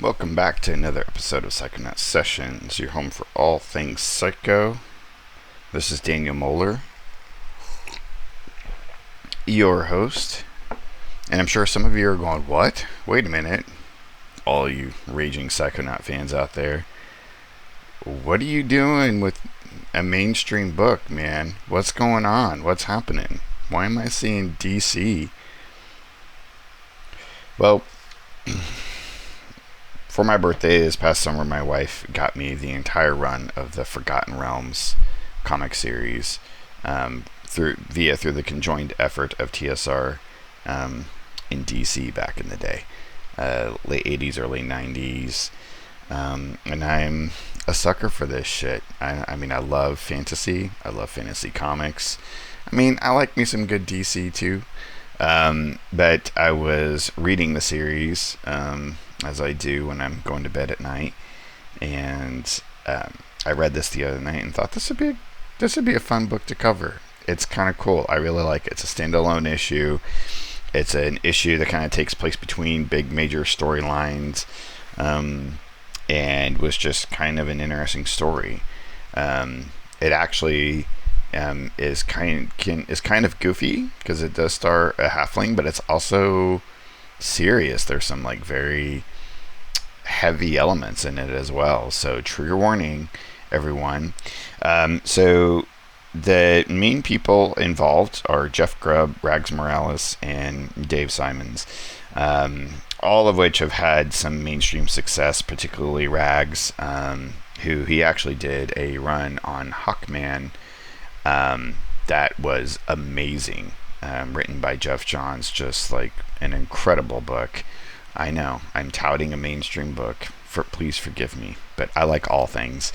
Welcome back to another episode of Psychonaut Sessions, your home for all things psycho. This is Daniel Moeller, your host. And I'm sure some of you are going, what? Wait a minute. All you raging Psychonaut fans out there. What are you doing with a mainstream book, man? What's going on? What's happening? Why am I seeing DC? Well, for my birthday this past summer, my wife got me the entire run of the Forgotten Realms comic series through the conjoined effort of TSR in DC back in the day, late 80s, early 90s, and I'm a sucker for this shit. I mean, I love fantasy. I love fantasy comics. I mean, I like me some good DC too. But I was reading the series, as I do when I'm going to bed at night, and I read this the other night and thought this would be a fun book to cover. It's kind of cool. I really like it. It's a standalone issue. It's an issue that kind of takes place between big major storylines, and was just kind of an interesting story. It actually is kind of goofy because it does star a halfling, but it's also serious. There's some like very heavy elements in it as well. So trigger warning, everyone. So the main people involved are Jeff Grubb, Rags Morales, and Dave Simons. All of which have had some mainstream success, particularly Rags, who he actually did a run on Hawkman that was amazing, written by Jeff Johns, just like an incredible book. I know, I'm touting a mainstream book, please forgive me, but I like all things.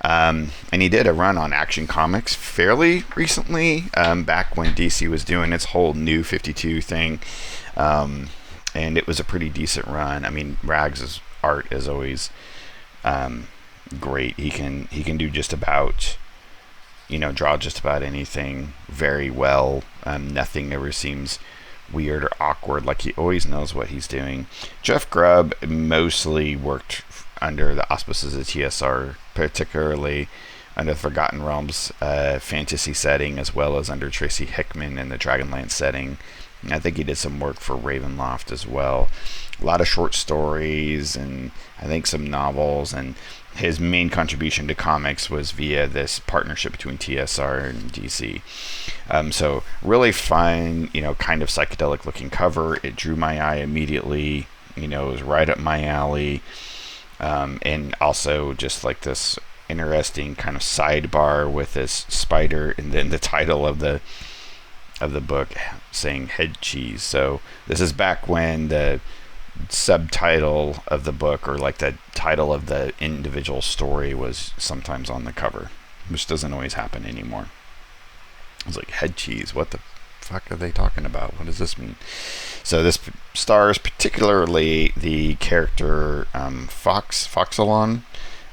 And he did a run on Action Comics fairly recently, back when DC was doing its whole New 52 thing, and it was a pretty decent run. I mean, Rags' art is always great. He can do just about, draw just about anything very well. Nothing ever seems weird or awkward. Like, he always knows what he's doing. Jeff Grubb mostly worked under the auspices of TSR, particularly under the Forgotten Realms fantasy setting, as well as under Tracy Hickman in the Dragonlance setting. And I think he did some work for Ravenloft as well. A lot of short stories and I think some novels, and his main contribution to comics was via this partnership between TSR and DC. So really fun, kind of psychedelic looking cover. It drew my eye immediately. It was right up my alley. And also just like this interesting kind of sidebar with this spider, and then the title of the book saying head cheese. So this is back when the subtitle of the book, or like the title of the individual story, was sometimes on the cover, which doesn't always happen anymore. It's like, head cheese, what the fuck are they talking about? What does this mean? So this stars particularly the character Foxalon,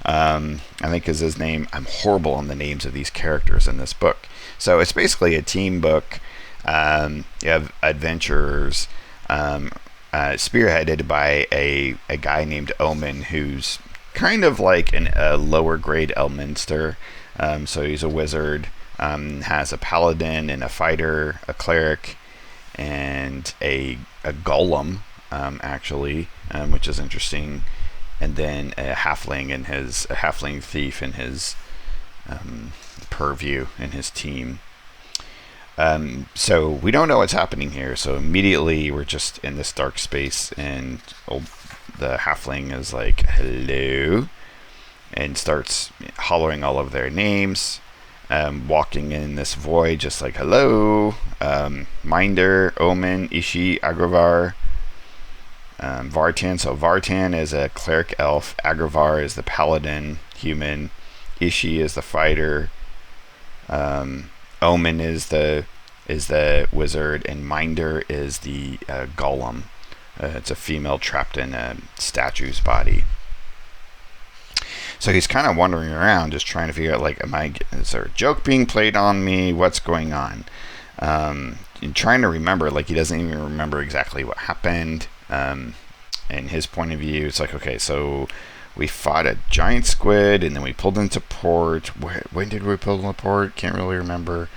I think is his name. I'm horrible on the names of these characters in this book. So it's basically a team book. You have adventurers spearheaded by a guy named Omen, who's kind of like a lower grade Elminster. So he's a wizard, has a paladin and a fighter, a cleric, and a golem, actually, which is interesting. And then a halfling thief in his purview in his team. So we don't know what's happening here. So immediately we're just in this dark space, and the halfling is like, hello, and starts hollering all of their names, walking in this void, just like, hello, Minder, Omen, Ishi, Agravar, Vartan. So Vartan is a cleric elf, Agravar is the paladin human, Ishi is the fighter, Omen is the wizard, and Minder is the golem. It's a female trapped in a statue's body. So he's kind of wandering around, just trying to figure out, like, is there a joke being played on me? What's going on? And trying to remember, like, he doesn't even remember exactly what happened. in his point of view, it's like, okay, so we fought a giant squid, and then we pulled into port. When did we pull into port? Can't really remember.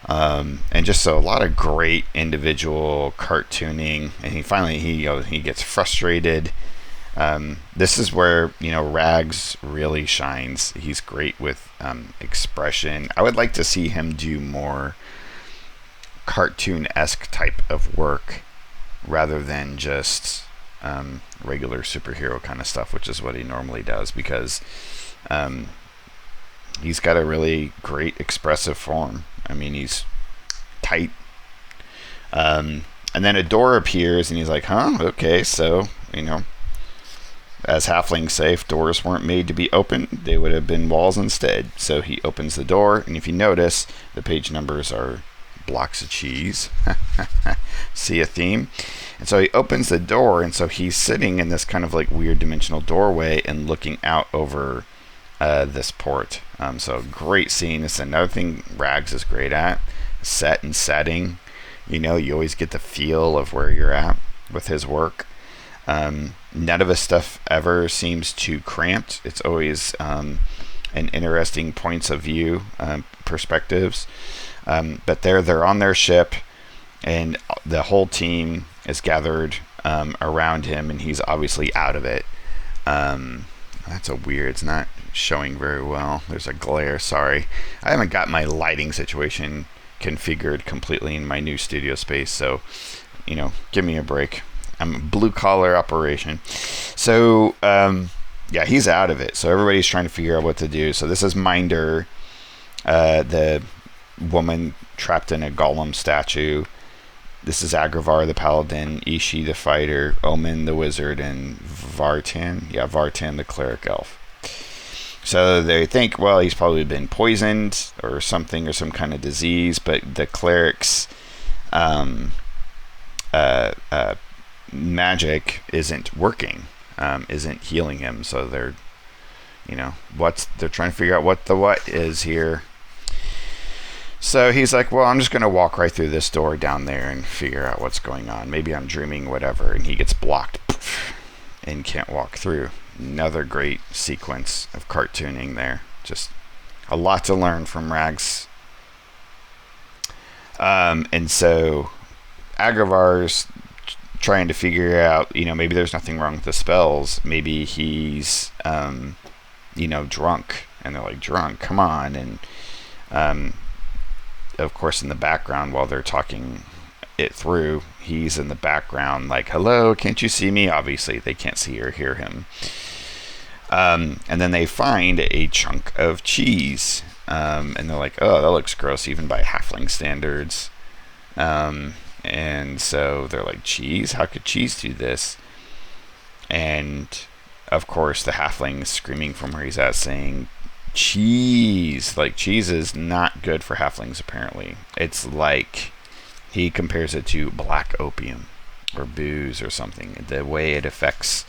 And just so a lot of great individual cartooning, and he gets frustrated. This is where Rags really shines. He's great with expression. I would like to see him do more cartoon-esque type of work rather than just regular superhero kind of stuff, which is what he normally does, because he's got a really great expressive form. I mean, he's tight. And then a door appears, and he's like, huh? Okay, so, as halflings say, if doors weren't made to be opened, they would have been walls instead. So he opens the door, and if you notice, the page numbers are blocks of cheese. See a theme? And so he opens the door, and so he's sitting in this kind of like weird dimensional doorway and looking out over this port. So great scene. It's another thing Rags is great at. Set and setting. You always get the feel of where you're at with his work. None of his stuff ever seems too cramped. It's always an interesting points of view, perspectives. But they're on their ship, and the whole team is gathered around him, and he's obviously out of it. That's it's not showing very well. There's a glare, sorry. I haven't got my lighting situation configured completely in my new studio space, so, give me a break. I'm a blue-collar operation. So, he's out of it. So everybody's trying to figure out what to do. So this is Minder, the woman trapped in a golem statue. This is Agravar the paladin, Ishi the fighter, Omen the wizard, and Vartan the cleric elf. So they think, well, he's probably been poisoned or something, or some kind of disease, but the cleric's magic isn't working, isn't healing him. So they're trying to figure out what is here. So he's like, well, I'm just going to walk right through this door down there and figure out what's going on. Maybe I'm dreaming, whatever. And he gets blocked and can't walk through. Another great sequence of cartooning there. Just a lot to learn from Rags. And so Agravar's trying to figure out, maybe there's nothing wrong with the spells. Maybe he's, drunk. And they're like, drunk? Come on. And, of course, in the background, while they're talking it through, he's in the background like, hello, can't you see me? Obviously, they can't see or hear him. And then they find a chunk of cheese. And they're like, oh, that looks gross, even by halfling standards. And so they're like, cheese? How could cheese do this? And, of course, the halfling is screaming from where he's at, saying, cheese. Like, cheese is not good for halflings, apparently. It's like, he compares it to black opium or booze or something, the way it affects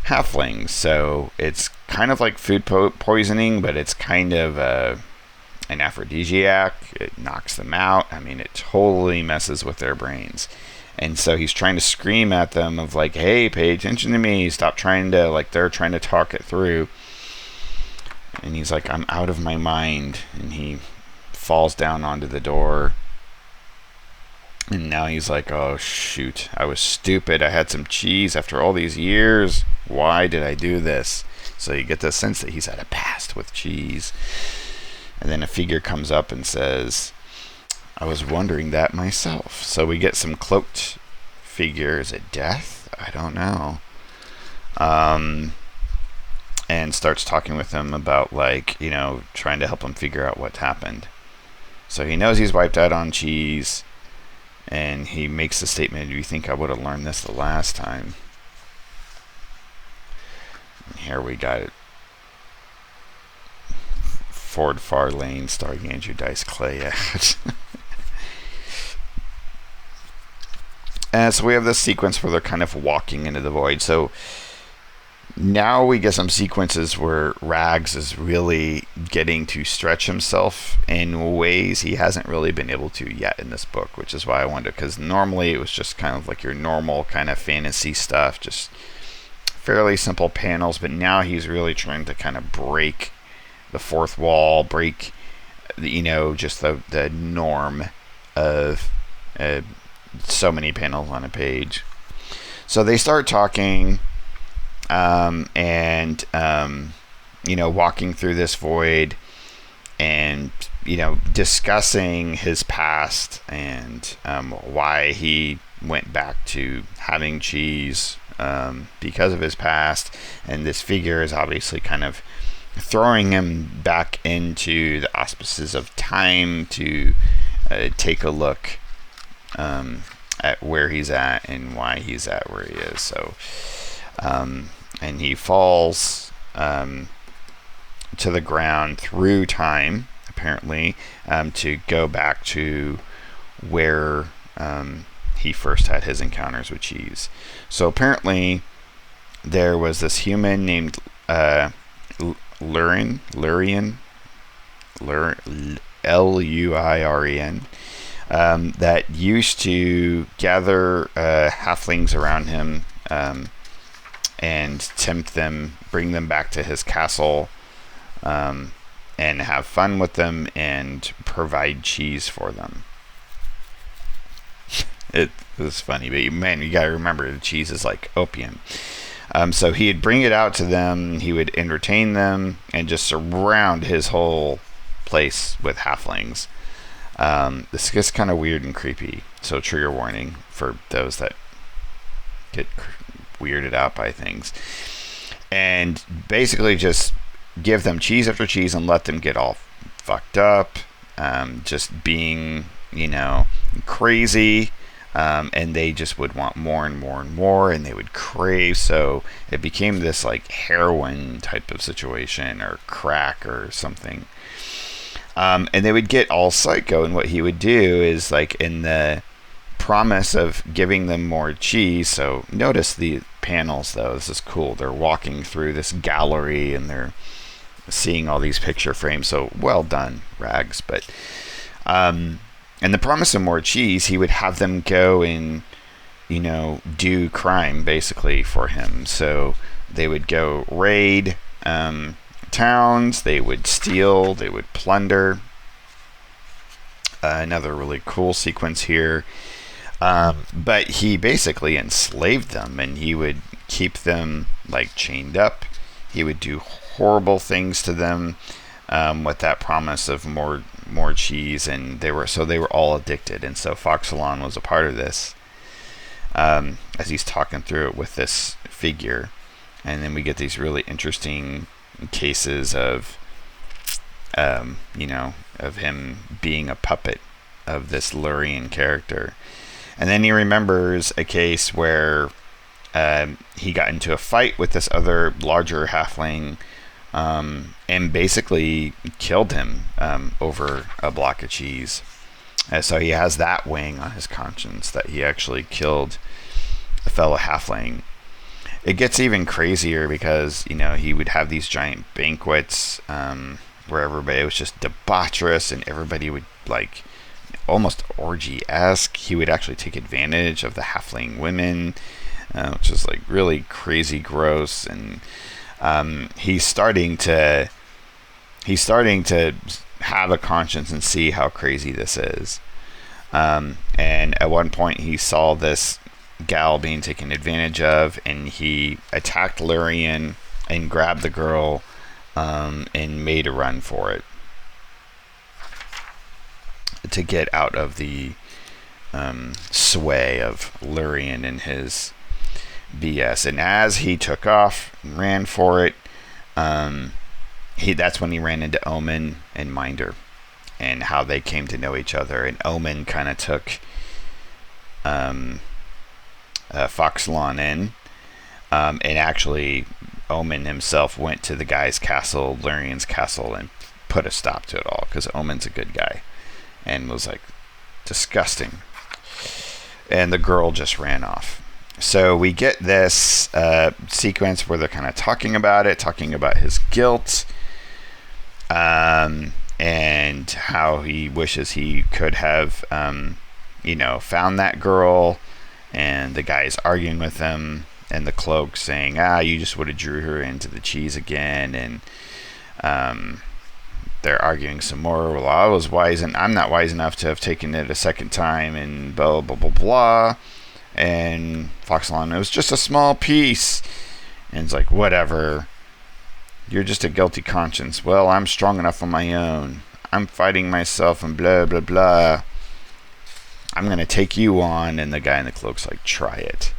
halflings. So it's kind of like food poisoning, but it's kind of an aphrodisiac. It knocks them out. I mean, it totally messes with their brains. And so he's trying to scream at them of like, hey, pay attention to me. Stop trying to, like, they're trying to talk it through. And he's like, I'm out of my mind. And he falls down onto the door. And now he's like, oh, shoot. I was stupid. I had some cheese after all these years. Why did I do this? So you get the sense that he's had a past with cheese. And then a figure comes up and says, I was wondering that myself. So we get some cloaked figure. Is it Death? I don't know. And starts talking with him about, like, trying to help him figure out what happened. So he knows he's wiped out on cheese. And he makes the statement, do you think I would have learned this the last time? And here we got it. Ford Far Lane starring Andrew Dice Clay. And so we have this sequence where they're kind of walking into the void. So now we get some sequences where Rags is really getting to stretch himself in ways he hasn't really been able to yet in this book, which is why I wanted, because normally it was just kind of like your normal kind of fantasy stuff, just fairly simple panels, but now he's really trying to kind of break the fourth wall, break, just the norm of so many panels on a page. So they start talking, and walking through this void, and discussing his past and why he went back to having cheese because of his past. And this figure is obviously kind of throwing him back into the auspices of time to take a look at where he's at and why he's at where he is. So and he falls to the ground through time, apparently, to go back to where he first had his encounters with cheese. So apparently there was this human named Lurin, Luiren, that used to gather halflings around him and tempt them, bring them back to his castle, and have fun with them and provide cheese for them. It was funny, but man, you gotta remember, the cheese is like opium. So he'd bring it out to them, he would entertain them, and just surround his whole place with halflings. This gets kind of weird and creepy, so trigger warning for those that get weirded out by things. And basically just give them cheese after cheese and let them get all fucked up, just being, crazy. And they just would want more and more and more, and they would crave. So it became this like heroin type of situation, or crack or something. And they would get all psycho, and what he would do is, like, in the promise of giving them more cheese. So notice the panels, though. This is cool. They're walking through this gallery and they're seeing all these picture frames. So well done, Rags. But and the promise of more cheese, he would have them go and do crime basically for him. So they would go raid towns, they would steal, they would plunder. Another really cool sequence here. But he basically enslaved them, and he would keep them like chained up. He would do horrible things to them with that promise of more cheese, and they were all addicted. And so Foxalon was a part of this, as he's talking through it with this figure. And then we get these really interesting cases of of him being a puppet of this Lurian character. And then he remembers a case where he got into a fight with this other larger halfling, and basically killed him over a block of cheese. So he has that weighing on his conscience, that he actually killed a fellow halfling. It gets even crazier because, he would have these giant banquets where everybody was just debaucherous, and everybody would, like, almost orgy-esque. He would actually take advantage of the halfling women, which is, like, really crazy gross. And he's starting to have a conscience and see how crazy this is. And at one point he saw this gal being taken advantage of, and he attacked Lurian and grabbed the girl and made a run for it to get out of the sway of Lurian and his BS. And as he took off and ran for it, that's when he ran into Omen and Minder, and how they came to know each other. And Omen kind of took Foxalon in, and actually Omen himself went to the guy's castle, Lurian's castle, and put a stop to it all, because Omen's a good guy, and was like disgusting. And the girl just ran off. So we get this sequence where they're kind of talking about his guilt, and how he wishes he could have, found that girl. And the guy's arguing with him, and the cloak saying, you just would have drew her into the cheese again. And they're arguing some more. Well, I'm not wise enough to have taken it a second time, and blah, blah, blah, blah. And Foxalon, it was just a small piece. And it's like, whatever. You're just a guilty conscience. Well, I'm strong enough on my own. I'm fighting myself and blah, blah, blah. I'm going to take you on. And the guy in the cloak's like, try it.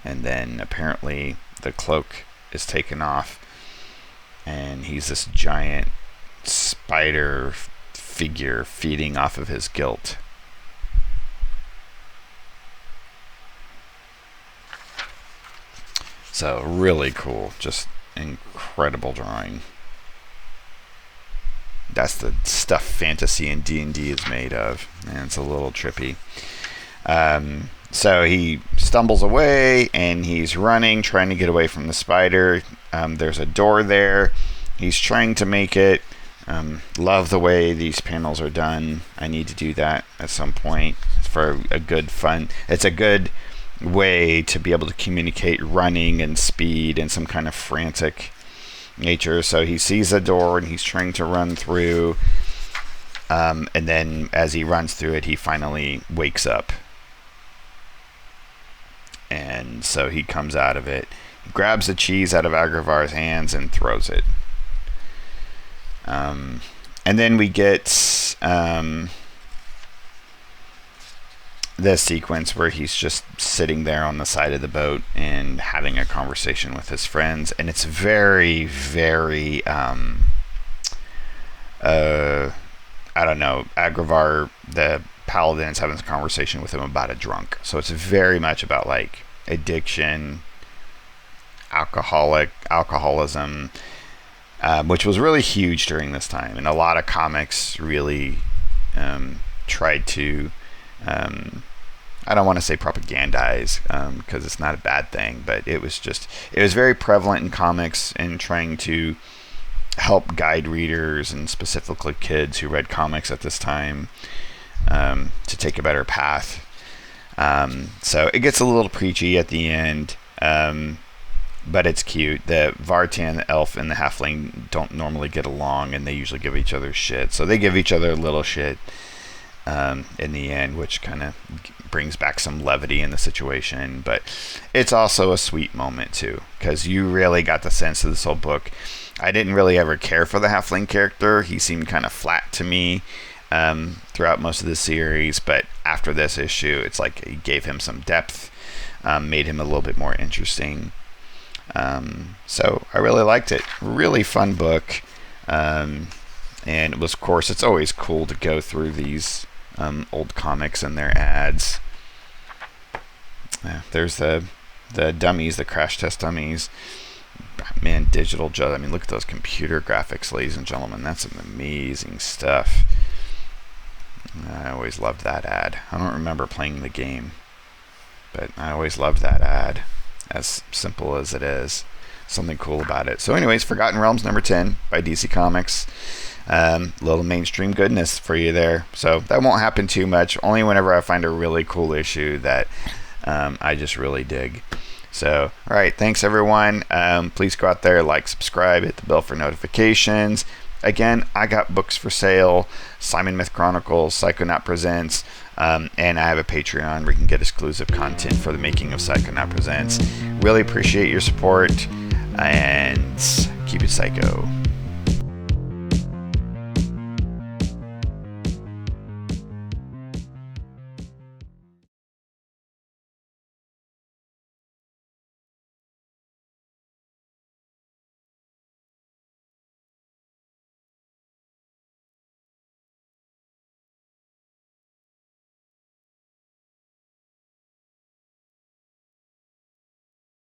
And then apparently the cloak is taken off. And he's this giant spider figure feeding off of his guilt. So really cool. Just incredible drawing. That's the stuff fantasy and D&D is made of, and it's a little trippy. So he stumbles away, and he's running, trying to get away from the spider. There's a door there. He's trying to make it. Love the way these panels are done. I need to do that at some point for a good fun. It's a good way to be able to communicate running and speed and some kind of frantic nature. So he sees a door and he's trying to run through, and then as he runs through it, he finally wakes up, and so he comes out of it, grabs the cheese out of Agravar's hands and throws it, and then we get this sequence where he's just sitting there on the side of the boat and having a conversation with his friends, and it's very, very I don't know, Agravar the paladin is having a conversation with him about a drunk, so it's very much about like addiction, alcoholism, which was really huge during this time, and a lot of comics really tried to I don't want to say propagandize, because it's not a bad thing, but it was very prevalent in comics and trying to help guide readers, and specifically kids who read comics at this time, to take a better path. So it gets a little preachy at the end, but it's cute. The Vartan, the elf, and the halfling don't normally get along, and they usually give each other shit. So they give each other a little shit in the end, which kind of brings back some levity in the situation. But it's also a sweet moment too, because you really got the sense of this whole book. I didn't really ever care for the halfling character. He seemed kind of flat to me throughout most of the series, but after this issue, it's like it gave him some depth, made him a little bit more interesting. So I really liked it. Really fun book. And it was, of course, it's always cool to go through these old comics and their ads. There's the dummies, the crash test dummies. Man, digital I mean, look at those computer graphics, ladies and gentlemen. That's some amazing stuff. I always loved that ad. I don't remember playing the game, but I always loved that ad. As simple as it is, something cool about it. So anyways, Forgotten Realms number 10 by DC Comics. Little mainstream goodness for you there. So that won't happen too much, only whenever I find a really cool issue that I just really dig. So, all right, thanks everyone. Please go out there, like, subscribe, hit the bell for notifications. Again, I got books for sale: Simon Myth Chronicles, Psychonaut Presents, and I have a Patreon where you can get exclusive content for the making of Psychonaut Presents. Really appreciate your support, and keep it psycho.